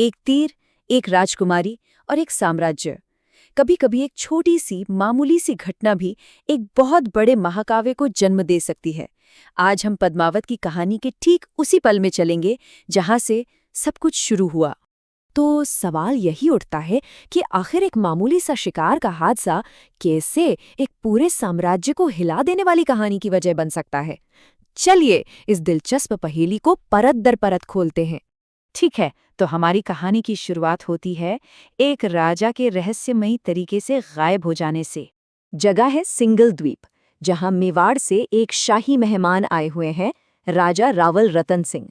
एक तीर, एक राजकुमारी और एक साम्राज्य। कभी कभी एक छोटी सी मामूली सी घटना भी एक बहुत बड़े महाकाव्य को जन्म दे सकती है। आज हम पद्मावत की कहानी के ठीक उसी पल में चलेंगे जहां से सब कुछ शुरू हुआ। तो सवाल यही उठता है कि आखिर एक मामूली सा शिकार का हादसा कैसे एक पूरे साम्राज्य को हिला देने वाली कहानी की वजह बन सकता है। चलिए इस दिलचस्प पहेली को परत दर परत खोलते हैं। ठीक है, तो हमारी कहानी की शुरुआत होती है एक राजा के रहस्यमयी तरीके से गायब हो जाने से। जगह है सिंगल द्वीप, जहां मेवाड़ से एक शाही मेहमान आए हुए हैं, राजा रावल रतन सिंह।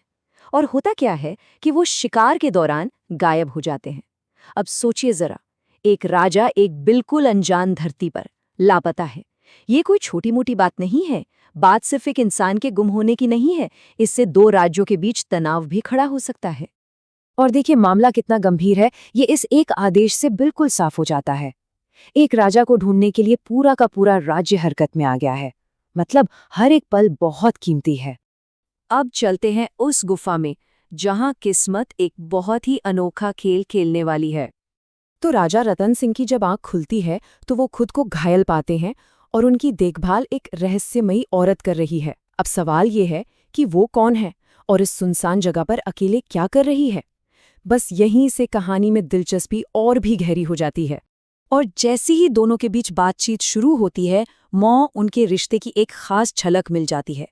और होता क्या है कि वो शिकार के दौरान गायब हो जाते हैं। अब सोचिए जरा, एक राजा एक बिल्कुल अनजान धरती पर लापता है। ये कोई छोटी मोटी बात नहीं है। बात सिर्फ एक इंसान के गुम होने की नहीं है, इससे दो राज्यों के बीच तनाव भी खड़ा हो सकता है। और देखिए मामला कितना गंभीर है, ये इस एक आदेश से बिल्कुल साफ हो जाता है। एक राजा को ढूंढने के लिए पूरा का पूरा राज्य हरकत में आ गया है। मतलब हर एक पल बहुत कीमती है। अब चलते हैं उस गुफा में जहां किस्मत एक बहुत ही अनोखा खेल खेलने वाली है। तो राजा रतन सिंह की जब आंख खुलती है तो वो खुद को घायल पाते हैं और उनकी देखभाल एक रहस्यमयी औरत कर रही है। अब सवाल ये है कि वो कौन है और इस सुनसान जगह पर अकेले क्या कर रही है। बस यहीं से कहानी में दिलचस्पी और भी गहरी हो जाती है। और जैसे ही दोनों के बीच बातचीत शुरू होती है, उनके रिश्ते की एक खास झलक मिल जाती है।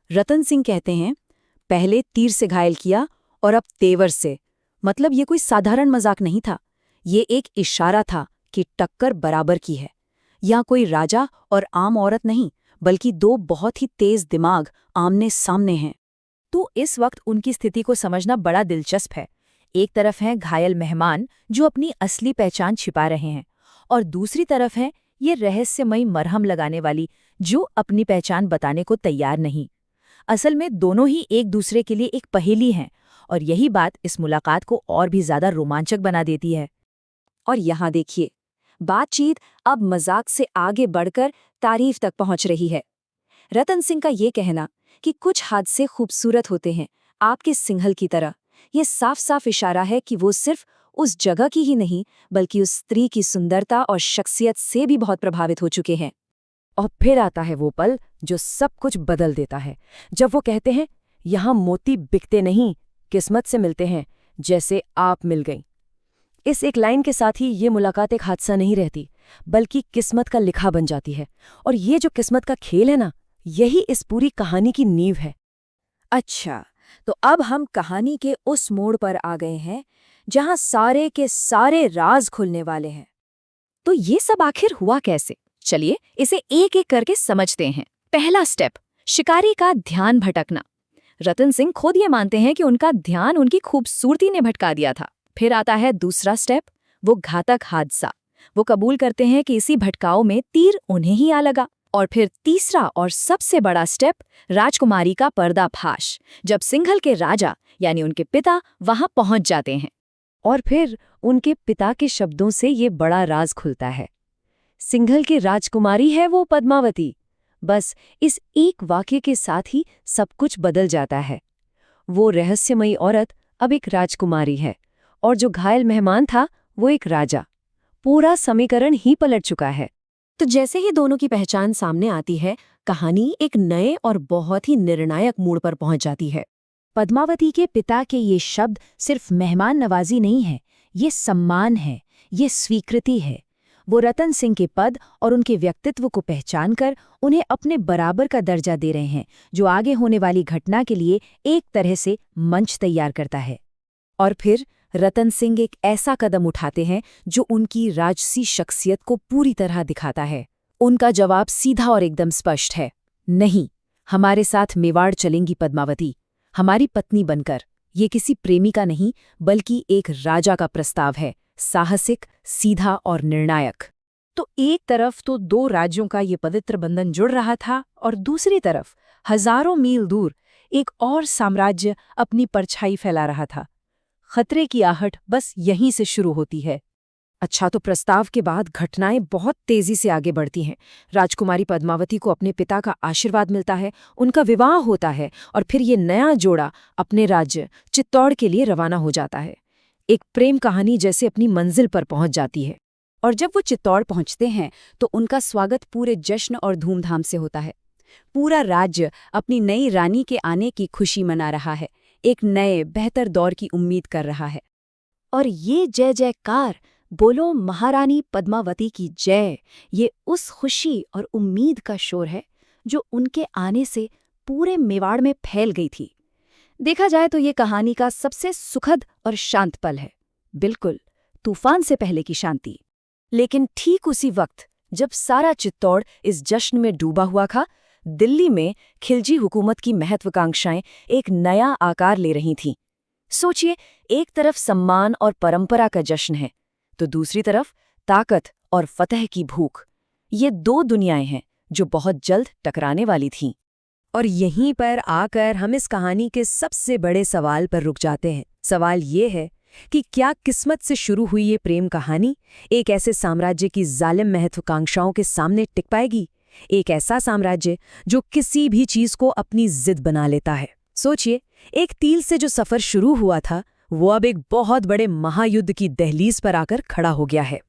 रतन सिंह कहते हैं, पहले तीर से घायल किया और अब तेवर से। मतलब ये कोई साधारण मजाक नहीं था, ये एक इशारा था कि टक्कर बराबर की है। यहाँ कोई राजा और आम औरत नहीं, बल्कि दो बहुत ही तेज दिमाग आमने सामने हैं। तो इस वक्त उनकी स्थिति को समझना बड़ा दिलचस्प है। एक तरफ हैं घायल मेहमान जो अपनी असली पहचान छिपा रहे हैं, और दूसरी तरफ है ये रहस्यमयी मरहम लगाने वाली जो अपनी पहचान बताने को तैयार नहीं। असल में दोनों ही एक दूसरे के लिए एक पहेली हैं, और यही बात इस मुलाकात को और भी ज्यादा रोमांचक बना देती है। और यहाँ देखिए, बातचीत अब मजाक से आगे बढ़कर तारीफ तक पहुंच रही है। रतन सिंह का ये कहना कि कुछ हादसे खूबसूरत होते हैं, आपके सिंघल की तरह, ये साफ साफ इशारा है कि वो सिर्फ उस जगह की ही नहीं, बल्कि उस स्त्री की सुंदरता और शख्सियत से भी बहुत प्रभावित हो चुके हैं। और फिर आता है वो पल जो सब कुछ बदल देता है, जब वो कहते हैं, यहाँ मोती बिकते नहीं, किस्मत से मिलते हैं, जैसे आप मिल गई। इस एक लाइन के साथ ही ये मुलाकात एक हादसा नहीं रहती, बल्कि किस्मत का लिखा बन जाती है। और ये जो किस्मत का खेल है ना, यही इस पूरी कहानी की नींव है। अच्छा, तो अब हम कहानी के उस मोड़ पर आ गए हैं जहां सारे के सारे राज खुलने वाले हैं। तो ये सब आखिर हुआ कैसे? चलिए इसे एक एक करके समझते हैं। पहला स्टेप, शिकारी का ध्यान भटकना। रतन सिंह खुद ये मानते हैं कि उनका ध्यान उनकी खूबसूरती ने भटका दिया था। फिर आता है दूसरा स्टेप, वो घातक हादसा। वो कबूल करते हैं कि इसी भटकाव में तीर उन्हें ही आ लगा। और फिर तीसरा और सबसे बड़ा स्टेप, राजकुमारी का पर्दाफाश, जब सिंघल के राजा यानी उनके पिता वहां पहुंच जाते हैं। और फिर उनके पिता के शब्दों से ये बड़ा राज खुलता है। सिंघल की राजकुमारी है वो पद्मावती। बस इस एक वाक्य के साथ ही सब कुछ बदल जाता है। वो रहस्यमयी औरत अब एक राजकुमारी है, और जो घायल मेहमान था वो एक राजा। पूरा समीकरण ही पलट चुका है। तो जैसे ही दोनों की पहचान सामने आती है, कहानी एक नए और बहुत ही निर्णायक मोड़ पर पहुंच जाती है। पद्मावती के पिता के ये शब्द सिर्फ मेहमान नवाजी नहीं है, ये सम्मान है, ये स्वीकृति है। वो रतन सिंह के पद और उनके व्यक्तित्व को पहचानकर उन्हें अपने बराबर का दर्जा दे रहे हैं, जो आगे होने वाली घटना के लिए एक तरह से मंच तैयार करता है। और फिर रतन सिंह एक ऐसा कदम उठाते हैं जो उनकी राजसी शख्सियत को पूरी तरह दिखाता है। उनका जवाब सीधा और एकदम स्पष्ट है, नहीं, हमारे साथ मेवाड़ चलेंगी पद्मावती, हमारी पत्नी बनकर। ये किसी प्रेमी का नहीं, बल्कि एक राजा का प्रस्ताव है, साहसिक, सीधा और निर्णायक। तो एक तरफ तो दो राज्यों का ये पवित्र बंधन जुड़ रहा था, और दूसरी तरफ हजारों मील दूर एक और साम्राज्य अपनी परछाई फैला रहा था। खतरे की आहट बस यहीं से शुरू होती है। अच्छा, तो प्रस्ताव के बाद घटनाएं बहुत तेजी से आगे बढ़ती हैं। राजकुमारी पद्मावती को अपने पिता का आशीर्वाद मिलता है, उनका विवाह होता है, और फिर ये नया जोड़ा अपने राज्य चित्तौड़ के लिए रवाना हो जाता है। एक प्रेम कहानी जैसे अपनी मंजिल पर पहुंच जाती है। और जब वो चित्तौड़ पहुंचते हैं तो उनका स्वागत पूरे जश्न और धूमधाम से होता है। पूरा राज्य अपनी नई रानी के आने की खुशी मना रहा है, एक नए बेहतर दौर की उम्मीद कर रहा है। और ये जय जयकार, बोलो महारानी पद्मावती की जय, ये उस खुशी और उम्मीद का शोर है जो उनके आने से पूरे मेवाड़ में फैल गई थी। देखा जाए तो ये कहानी का सबसे सुखद और शांत पल है, बिल्कुल तूफान से पहले की शांति। लेकिन ठीक उसी वक्त जब सारा चित्तौड़ इस जश्न में डूबा हुआ था, दिल्ली में खिलजी हुकूमत की महत्वाकांक्षाएं एक नया आकार ले रही थीं। सोचिए, एक तरफ सम्मान और परंपरा का जश्न है, तो दूसरी तरफ ताकत और फतह की भूख। ये दो दुनियाएं हैं जो बहुत जल्द टकराने वाली थीं। और यहीं पर आकर हम इस कहानी के सबसे बड़े सवाल पर रुक जाते हैं। सवाल ये है कि क्या किस्मत से शुरू हुई ये प्रेम कहानी एक ऐसे साम्राज्य की जालिम महत्वाकांक्षाओं के सामने टिक पाएगी? एक ऐसा साम्राज्य जो किसी भी चीज को अपनी जिद बना लेता है। सोचिए, एक तीर से जो सफर शुरू हुआ था वो अब एक बहुत बड़े महायुद्ध की दहलीज पर आकर खड़ा हो गया है।